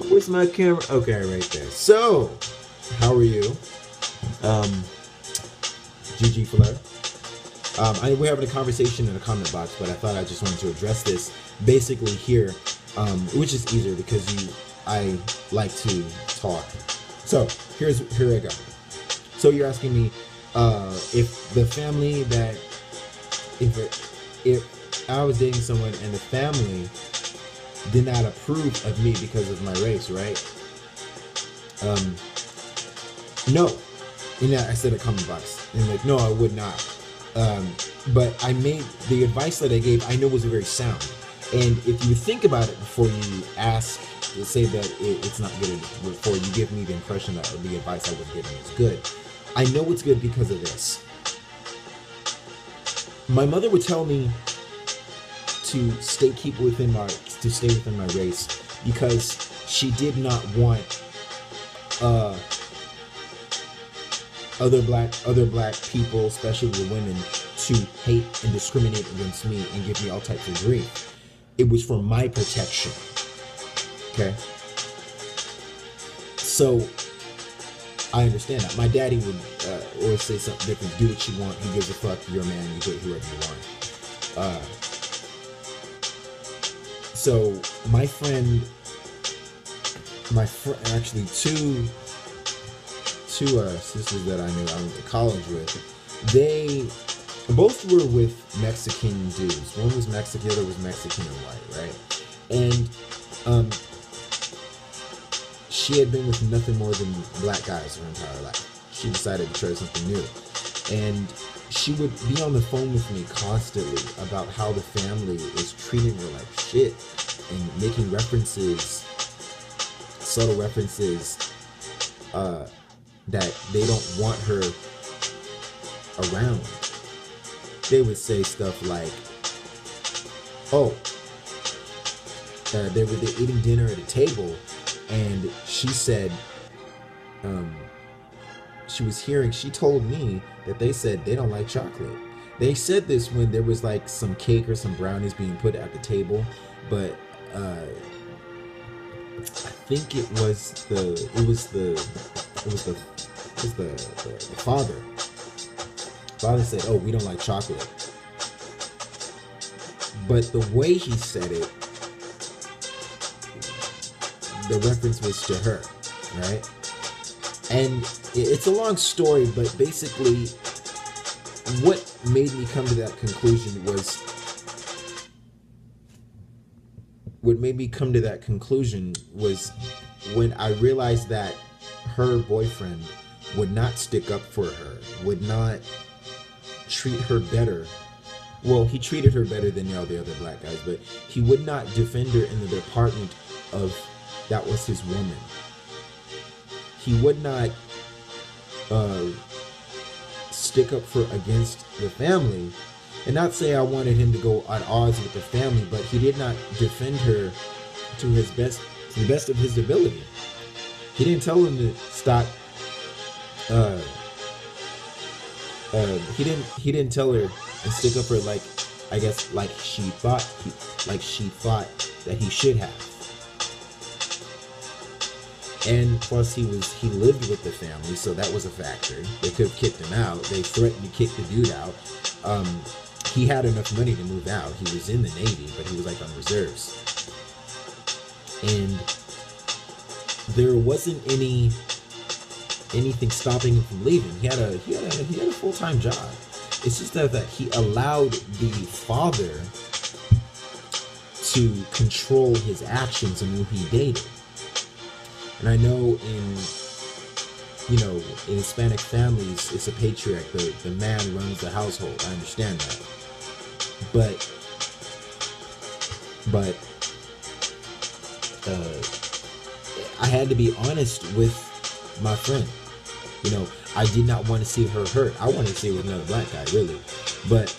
Where's my camera? Okay, right there. So, how are you? Um, GG Flair. We're having a conversation in the comment box, but I thought I just wanted to address this basically here, which is easier because I like to talk. So here I go. So you're asking me if the family that if I was dating someone and the family did not approve of me because of my race, right? Um, no. And I said a comment box, and like, no, I would not. But I made the advice that I gave. I know was very sound, and if you think about it before you ask, say that it's not good, before you give me the impression that the advice I was giving is good. I know it's good because of this. My mother would tell me to stay within my race because she did not want other black people, especially the women, to hate and discriminate against me and give me all types of grief. It was for my protection. Okay. So I understand that. My daddy would always say something different. Do what you want. He gives a fuck. You're a man. You do whoever you want. So my friend, actually two sisters that I knew I went to college with, they both were with Mexican dudes. One was Mexican, the other was Mexican and white, right? And she had been with nothing more than black guys her entire life. She decided to try something new. And she would be on the phone with me constantly about how the family is treating her like shit and making references, subtle references, that they don't want her around. They would say stuff like, oh, they were eating dinner at a table, and she said, she told me that they said they don't like chocolate. They said this when there was like some cake or some brownies being put at the table, but I think it was the father. Father said, "Oh, we don't like chocolate." But the way he said it, the reference was to her, right? And it's a long story, but basically, what made me come to that conclusion was when I realized that her boyfriend would not stick up for her, would not treat her better. Well, he treated her better than all the other black guys, but he would not defend her in the department of that was his woman. He would not stick up for against the family. And not say I wanted him to go at odds with the family, but he did not defend her to the best of his ability. He didn't tell him to stop. He didn't tell her and stick up for like, I guess, like she thought that he should have. And plus he lived with the family, so that was a factor. They could have kicked him out. They threatened to kick the dude out. He had enough money to move out. He was in the Navy, but he was like on reserves. And there wasn't anything stopping him from leaving. He had a full-time job. It's just that he allowed the father to control his actions and who he dated. And I know in Hispanic families, it's a patriarch. The man runs the household. I understand that. But I had to be honest with my friend. I did not want to see her hurt. I wanted to see it with another black guy, really. But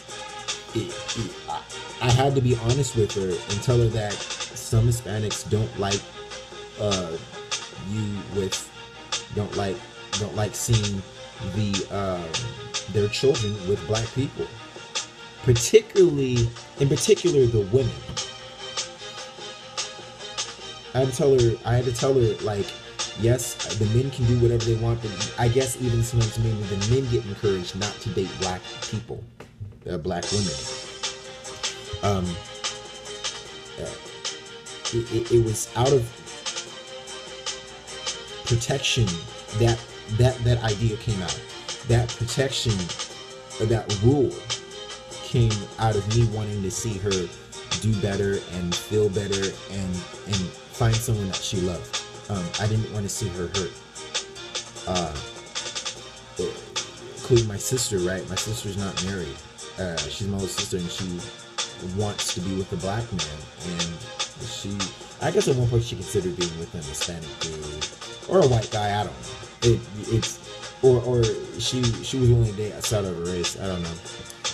I had to be honest with her and tell her that some Hispanics don't like don't like seeing their children with black people, in particular the women. I had to tell her, like, yes, the men can do whatever they want, but I guess even sometimes maybe the men get encouraged not to date black people, black women. Um, uh, it was out of protection that that idea came out. That protection, that rule, came out of me wanting to see her do better and feel better and find someone that she loved. I didn't want to see her hurt. Uh, Including my sister, right? My sister's not married. She's my little sister, and she wants to be with a black man. And she, I guess at one point she considered being with an Hispanic dude or a white guy. I don't know. It's or she was willing to date outside of her race. I don't know.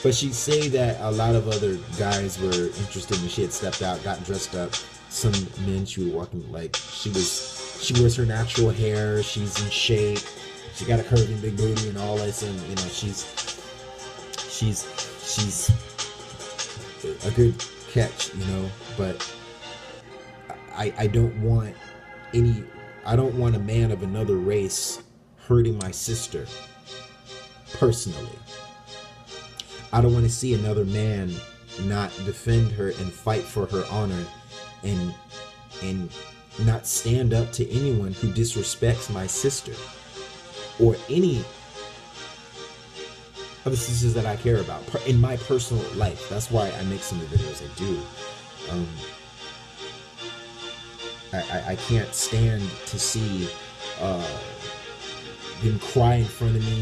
But she'd say that a lot of other guys were interested, and she had stepped out, got dressed up. Some men she would walk in, like she wears her natural hair. She's in shape. She got a curving big booty and all this, and you know she's a good catch, you know. But I don't want any. I don't want a man of another race hurting my sister personally. I don't want to see another man not defend her and fight for her honor, and not stand up to anyone who disrespects my sister or any of the sisters that I care about in my personal life. That's why I make some of the videos I do. I can't stand to see them cry in front of me